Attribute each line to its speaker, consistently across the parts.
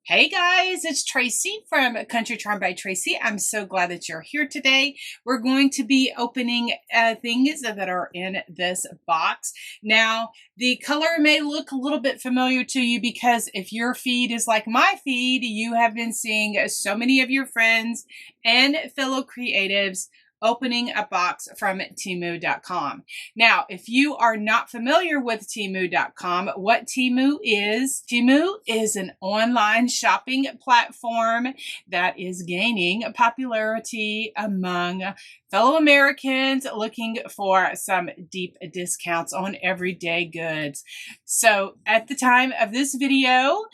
Speaker 1: Hey guys, it's Tracy from Country Charm by Tracy. I'm so glad that you're here today. We're going to be opening things that are in this box. Now, the color may look a little bit familiar to you because if your feed is like my feed, you have been seeing so many of your friends and fellow creatives opening a box from Temu.com. Now, if you are not familiar with Temu.com, what Temu is an online shopping platform that is gaining popularity among fellow Americans looking for some deep discounts on everyday goods. So at the time of this video,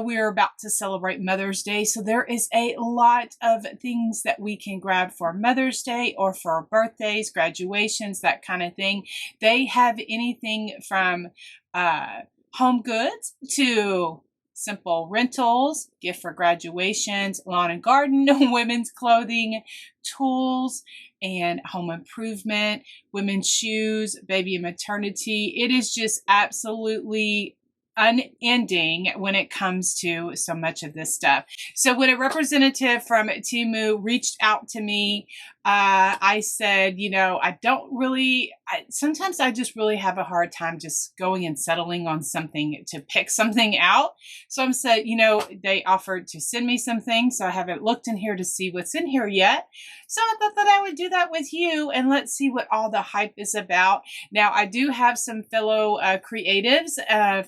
Speaker 1: we're about to celebrate Mother's Day. So there is a lot of things that we can grab for Mother's Day or for birthdays, graduations, that kind of thing. They have anything from home goods to simple rentals, gift for graduations, lawn and garden, women's clothing, tools, and home improvement, women's shoes, baby and maternity. It is just absolutely unending when it comes to so much of this stuff. So when a representative from Temu reached out to me, I said, sometimes I just really have a hard time just going and settling on something to pick something out. So I said, they offered to send me some things. So I haven't looked in here to see what's in here yet. So I thought that I would do that with you and let's see what all the hype is about. Now, I do have some fellow creatives,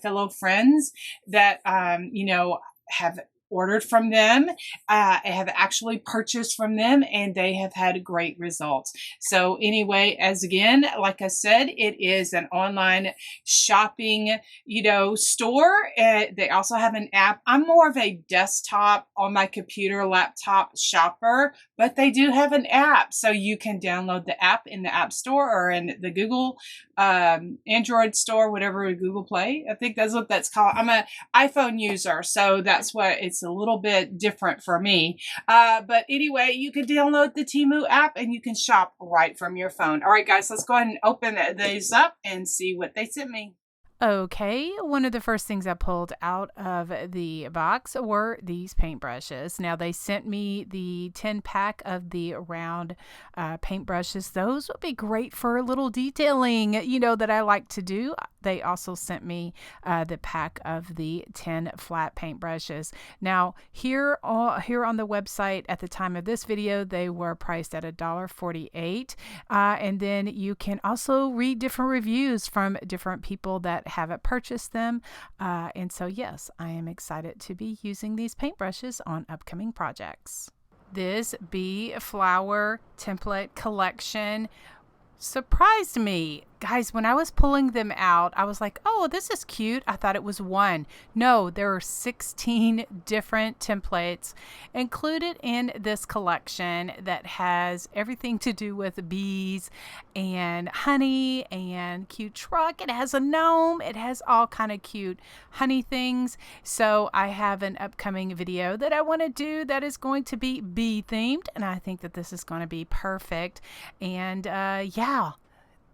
Speaker 1: fellow friends that, have ordered from them. I have actually purchased from them and they have had great results. So anyway, like I said, it is an online shopping, store. They also have an app. I'm more of a desktop on my computer, laptop shopper, but they do have an app. So you can download the app in the App Store or in the Google Android store, whatever, Google Play. I think that's what that's called. I'm an iPhone user, so that's what it's a little bit different for me. But anyway, you can download the Temu app and you can shop right from your phone. All right, guys, let's go ahead and open these up and see what they sent me.
Speaker 2: Okay, one of the first things I pulled out of the box were these paintbrushes. Now, they sent me the 10-pack of the round paintbrushes. Those would be great for a little detailing, that I like to do. They also sent me the pack of the 10 flat paintbrushes. Now, here on the website at the time of this video, they were priced at $1.48. And then you can also read different reviews from different people that haven't purchased them. And so, yes, I am excited to be using these paintbrushes on upcoming projects. This Bee Flower template collection surprised me. Guys, when I was pulling them out, I was like, oh, this is cute. I thought it was one. No, there are 16 different templates included in this collection that has everything to do with bees and honey and cute truck. It has a gnome. It has all kind of cute honey things. So I have an upcoming video that I want to do that is going to be bee themed. And I think that this is going to be perfect. And yeah.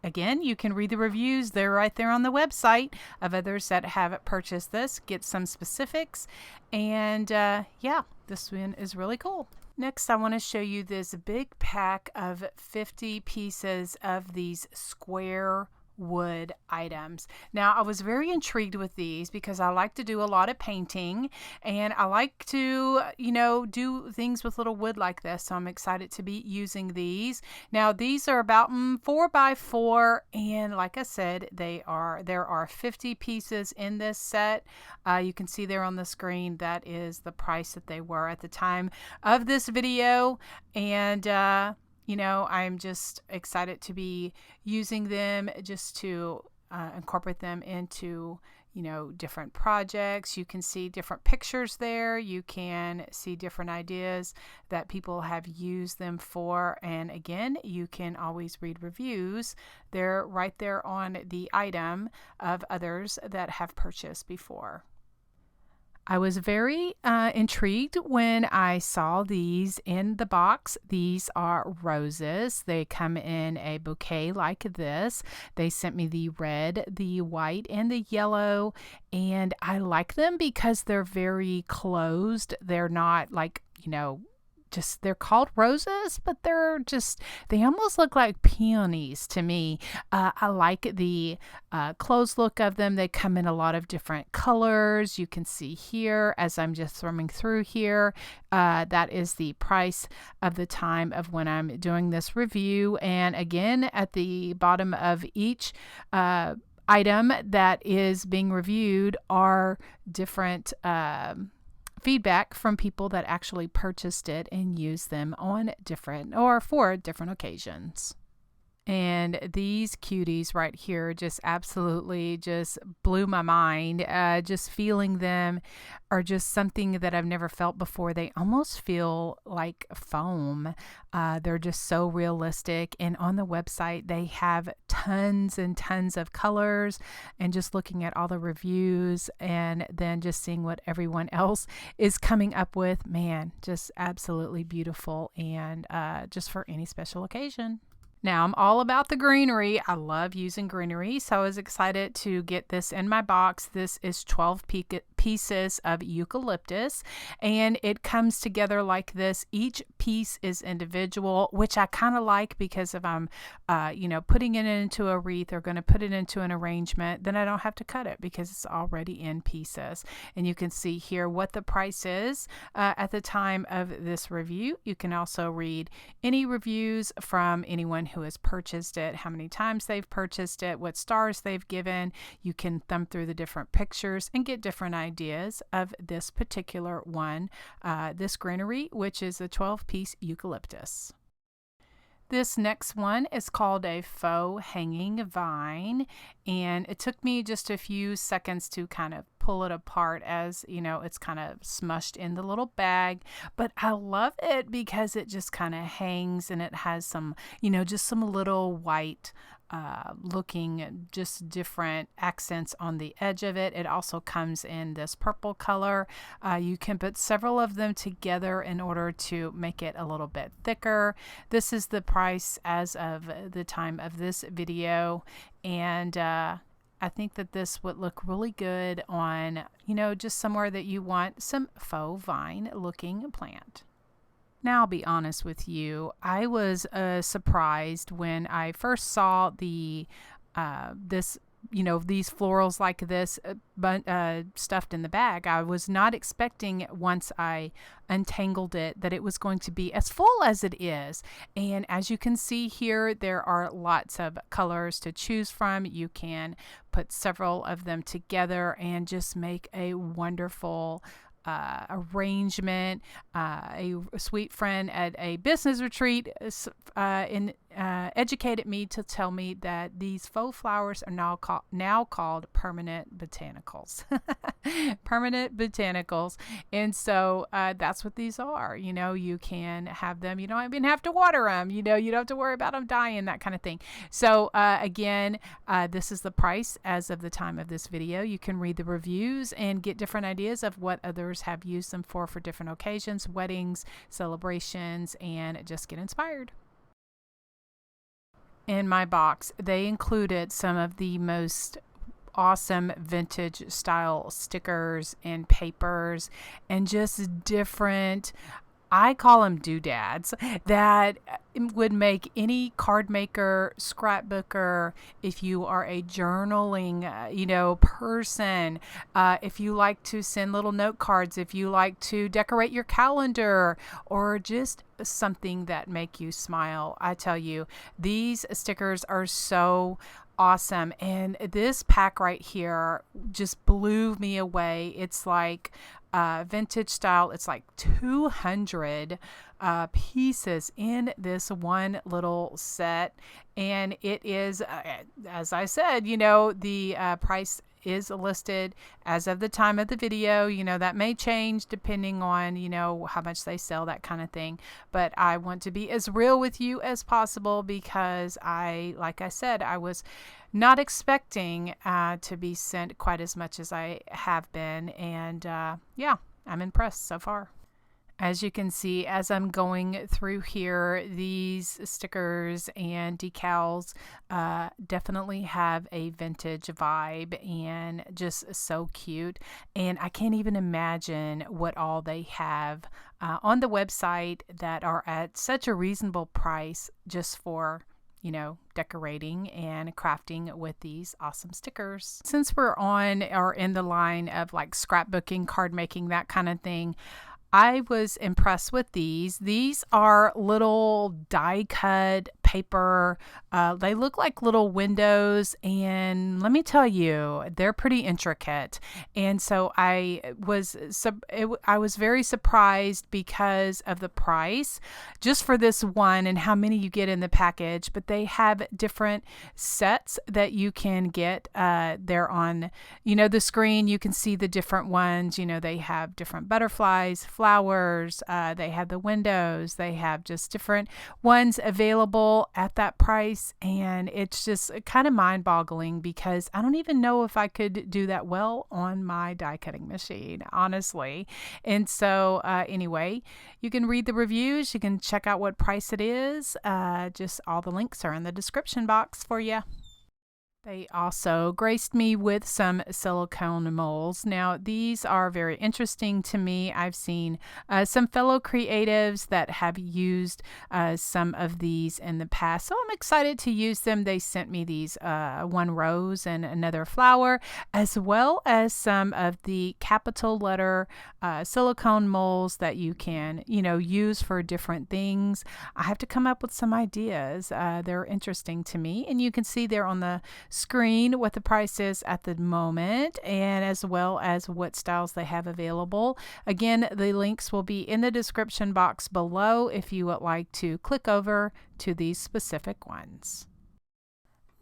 Speaker 2: Again, you can read the reviews. They're right there on the website of others that have purchased this. Get some specifics. And yeah, this one is really cool. Next, I want to show you this big pack of 50 pieces of these square wood items. Now, I was very intrigued with these because I like to do a lot of painting and I like to, do things with little wood like this. So I'm excited to be using these. Now, these are about 4x4 and like I said, there are 50 pieces in this set. You can see there on the screen that is the price that they were at the time of this video. And I'm just excited to be using them just to incorporate them into, different projects. You can see different pictures there. You can see different ideas that people have used them for. And again, you can always read reviews. They're right there on the item of others that have purchased before. I was very intrigued when I saw these in the box. These are roses. They come in a bouquet like this. They sent me the red, the white, and the yellow, and I like them because they're very closed. They're not like, just they're called roses, but they almost look like peonies to me. I like the closed look of them. They come in a lot of different colors. You can see here as I'm just thrumming through here. That is the price of the time of when I'm doing this review. And again, at the bottom of each item that is being reviewed are different feedback from people that actually purchased it and used them on different or for different occasions. And these cuties right here just absolutely just blew my mind. Just feeling them are just something that I've never felt before. They almost feel like foam. They're just so realistic. And on the website, they have tons and tons of colors. And just looking at all the reviews and then just seeing what everyone else is coming up with, man, just absolutely beautiful. And just for any special occasion. Now, I'm all about the greenery. I love using greenery, so I was excited to get this in my box. This is 12 pieces of eucalyptus, and it comes together like this. Each piece is individual, which I kind of like because if I'm, putting it into a wreath or going to put it into an arrangement, then I don't have to cut it because it's already in pieces. And you can see here what the price is at the time of this review. You can also read any reviews from anyone who has purchased it, how many times they've purchased it, what stars they've given. You can thumb through the different pictures and get different ideas of this particular one, this greenery, which is a 12-piece eucalyptus. This next one is called a faux hanging vine, and it took me just a few seconds to kind of pull it apart as, it's kind of smushed in the little bag, but I love it because it just kind of hangs and it has some, just some little white looking just different accents on the edge of it. It also comes in this purple color. You can put several of them together in order to make it a little bit thicker. This is the price as of the time of this video, and I think that this would look really good on, just somewhere that you want some faux vine looking plant. Now, I'll be honest with you. I was surprised when I first saw these florals like this stuffed in the bag. I was not expecting, once I untangled it, that it was going to be as full as it is. And as you can see here, there are lots of colors to choose from. You can put several of them together and just make a wonderful arrangement. A sweet friend at a business retreat educated me to tell me that these faux flowers are now called permanent botanicals. Permanent botanicals. And so that's what these are. You can have them. You don't even have to water them. You don't have to worry about them dying, that kind of thing. So again, this is the price as of the time of this video. You can read the reviews and get different ideas of what others have used them for different occasions, weddings, celebrations, and just get inspired. In my box, they included some of the most awesome vintage style stickers and papers and just different, I call them doodads, that would make any card maker, scrapbooker, if you are a journaling, person, if you like to send little note cards, if you like to decorate your calendar, or just something that make you smile. I tell you, these stickers are so awesome. And this pack right here just blew me away. It's like vintage style. It's like 200 pieces in this one little set. And it is, as I said, the price is listed as of the time of the video. That may change depending on, how much they sell, that kind of thing. But I want to be as real with you as possible because like I said, I was not expecting to be sent quite as much as I have been. And yeah, I'm impressed so far. As you can see, as I'm going through here, these stickers and decals definitely have a vintage vibe and just so cute. And I can't even imagine what all they have on the website that are at such a reasonable price just for decorating and crafting with these awesome stickers. Since we're on or in the line of like scrapbooking, card making, that kind of thing, I was impressed with these. These are little die cut paper. They look like little windows, and let me tell you, they're pretty intricate. And so I was very surprised because of the price, just for this one and how many you get in the package. But they have different sets that you can get. They're on, the screen. You can see the different ones. They have different butterflies, flowers, they have the windows, they have just different ones available at that price. And it's just kind of mind-boggling because I don't even know if I could do that well on my die cutting machine, honestly. And so anyway, you can read the reviews, you can check out what price it is. Just all the links are in the description box for you. They also graced me with some silicone molds. Now, these are very interesting to me. I've seen some fellow creatives that have used some of these in the past, so I'm excited to use them. They sent me these one rose and another flower, as well as some of the capital letter silicone molds that you can, use for different things. I have to come up with some ideas. They're interesting to me, and you can see there on the screen what the price is at the moment, and as well as what styles they have available. Again, the links will be in the description box below if you would like to click over to these specific ones.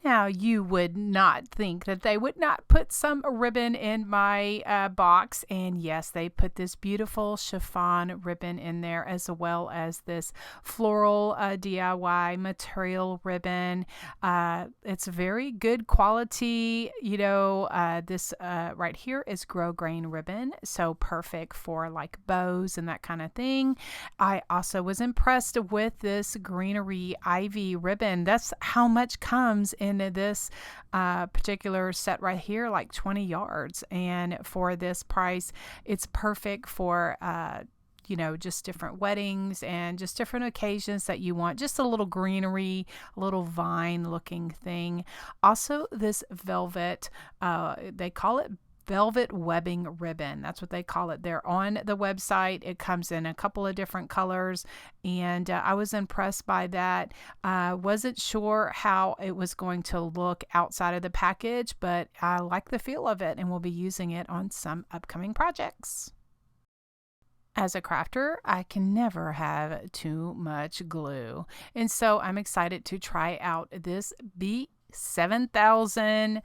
Speaker 2: Now, you would not think that they would not put some ribbon in my box. And yes, they put this beautiful chiffon ribbon in there, as well as this floral DIY material ribbon. It's very good quality. This right here is grosgrain ribbon, so perfect for like bows and that kind of thing. I also was impressed with this greenery ivy ribbon. That's how much comes in this particular set right here, like 20 yards. And for this price, it's perfect for just different weddings and just different occasions that you want just a little greenery, a little vine looking thing. Also, this velvet, they call it velvet webbing ribbon. That's what they call it. They're on the website. It comes in a couple of different colors, and I was impressed by that. Wasn't sure how it was going to look outside of the package, but I like the feel of it, and we'll be using it on some upcoming projects. As a crafter, I can never have too much glue, and so I'm excited to try out this B7000,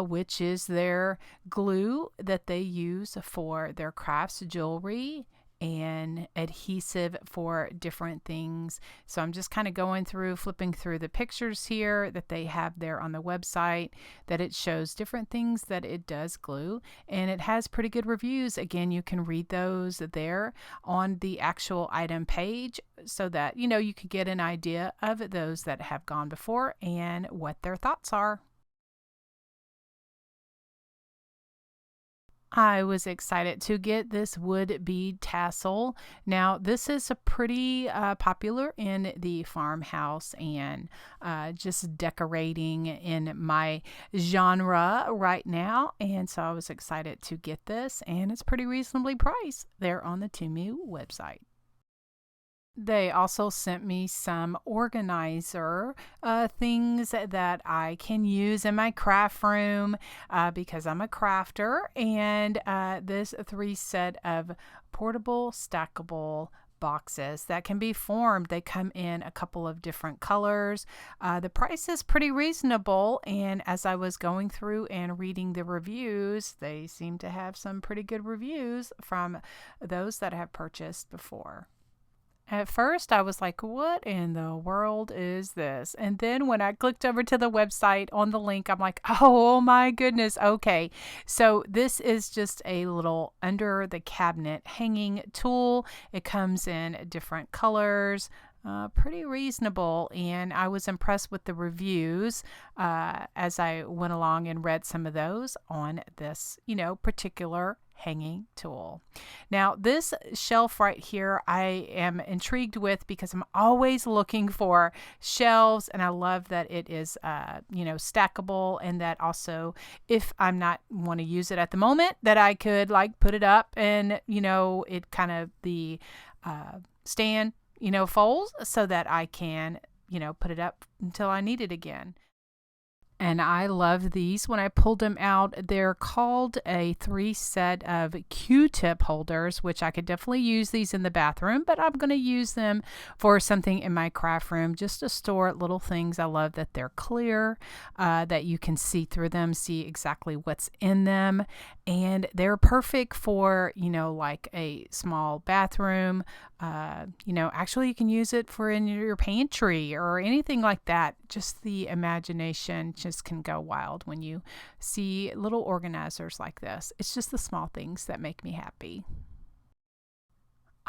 Speaker 2: which is their glue that they use for their crafts jewelry and adhesive for different things. So I'm just kind of going through, flipping through the pictures here that they have there on the website, that it shows different things that it does glue, and it has pretty good reviews. Again, you can read those there on the actual item page so that you can get an idea of those that have gone before and what their thoughts are. I was excited to get this wood bead tassel. Now, this is a pretty popular in the farmhouse and just decorating in my genre right now. And so I was excited to get this, and it's pretty reasonably priced there on the Temu website. They also sent me some organizer things that I can use in my craft room because I'm a crafter. And this 3 set of portable stackable boxes that can be formed. They come in a couple of different colors. The price is pretty reasonable, and as I was going through and reading the reviews, they seem to have some pretty good reviews from those that have purchased before. At first, I was like, what in the world is this? And then when I clicked over to the website on the link, I'm like, oh my goodness. Okay. So this is just a little under the cabinet hanging tool. It comes in different colors. Pretty reasonable, and I was impressed with the reviews as I went along and read some of those on this, particular hanging tool. Now, this shelf right here, I am intrigued with because I'm always looking for shelves, and I love that it is, stackable, and that also, if I'm not want to use it at the moment, that I could like put it up and, it kind of the stand folds so that I can, put it up until I need it again. And I love these. When I pulled them out, they're called a 3 set of Q-tip holders, which I could definitely use these in the bathroom, but I'm going to use them for something in my craft room just to store little things. I love that they're clear, that you can see through them, see exactly what's in them. And they're perfect for, like a small bathroom. Actually you can use it for in your pantry or anything like that. Just the imagination just can go wild when you see little organizers like this. It's just the small things that make me happy.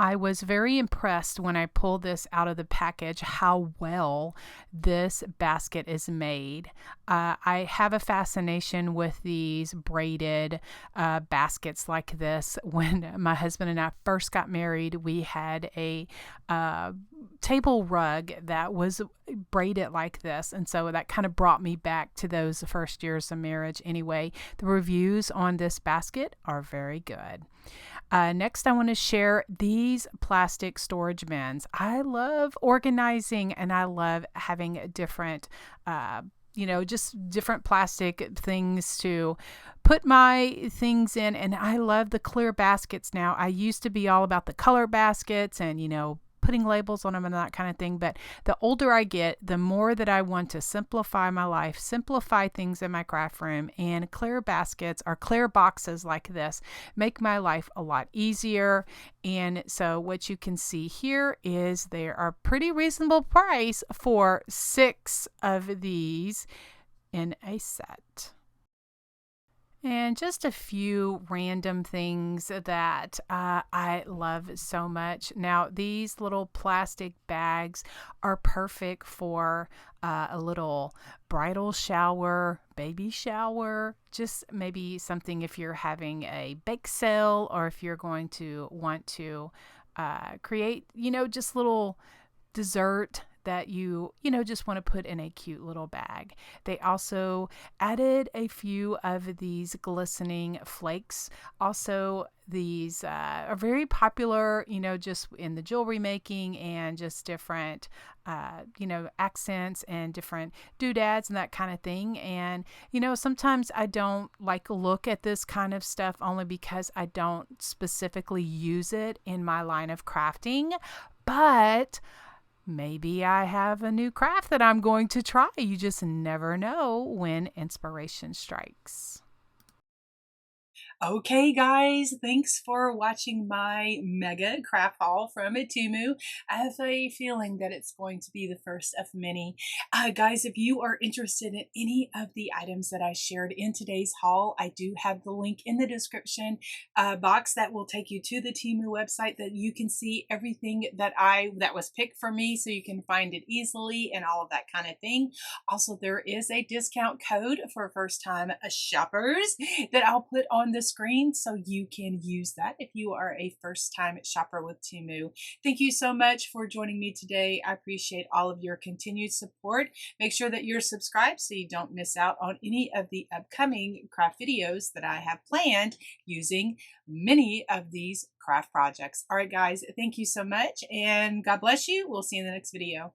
Speaker 2: I was very impressed when I pulled this out of the package how well this basket is made. I have a fascination with these braided baskets like this. When my husband and I first got married, we had a table rug that was braided like this, and so that kind of brought me back to those first years of marriage. Anyway, the reviews on this basket are very good. Next, I want to share these plastic storage bins. I love organizing, and I love having different, just different plastic things to put my things in. And I love the clear baskets now. I used to be all about the color baskets and, putting labels on them and that kind of thing. But the older I get, the more that I want to simplify my life, simplify things in my craft room, and clear baskets or clear boxes like this make my life a lot easier. And so what you can see here is they are pretty reasonable price for 6 of these in a set. And just a few random things that I love so much. Now, these little plastic bags are perfect for a little bridal shower, baby shower, just maybe something if you're having a bake sale or if you're going to want to create, just little dessert that you just want to put in a cute little bag. They also added a few of these glistening flakes. Also, these are very popular, just in the jewelry making and just different, accents and different doodads and that kind of thing. And, sometimes I don't look at this kind of stuff only because I don't specifically use it in my line of crafting, but maybe I have a new craft that I'm going to try. You just never know when inspiration strikes.
Speaker 1: Okay, guys, thanks for watching my mega craft haul from Temu. I have a feeling that it's going to be the first of many. Guys, if you are interested in any of the items that I shared in today's haul, I do have the link in the description box that will take you to the Temu website that you can see everything that was picked for me, so you can find it easily and all of that kind of thing. Also, there is a discount code for first-time shoppers that I'll put on the screen, so you can use that if you are a first-time shopper with Temu. Thank you so much for joining me today. I appreciate all of your continued support. Make sure that you're subscribed so you don't miss out on any of the upcoming craft videos that I have planned using many of these craft projects. All right, guys, thank you so much, and God bless you. We'll see you in the next video.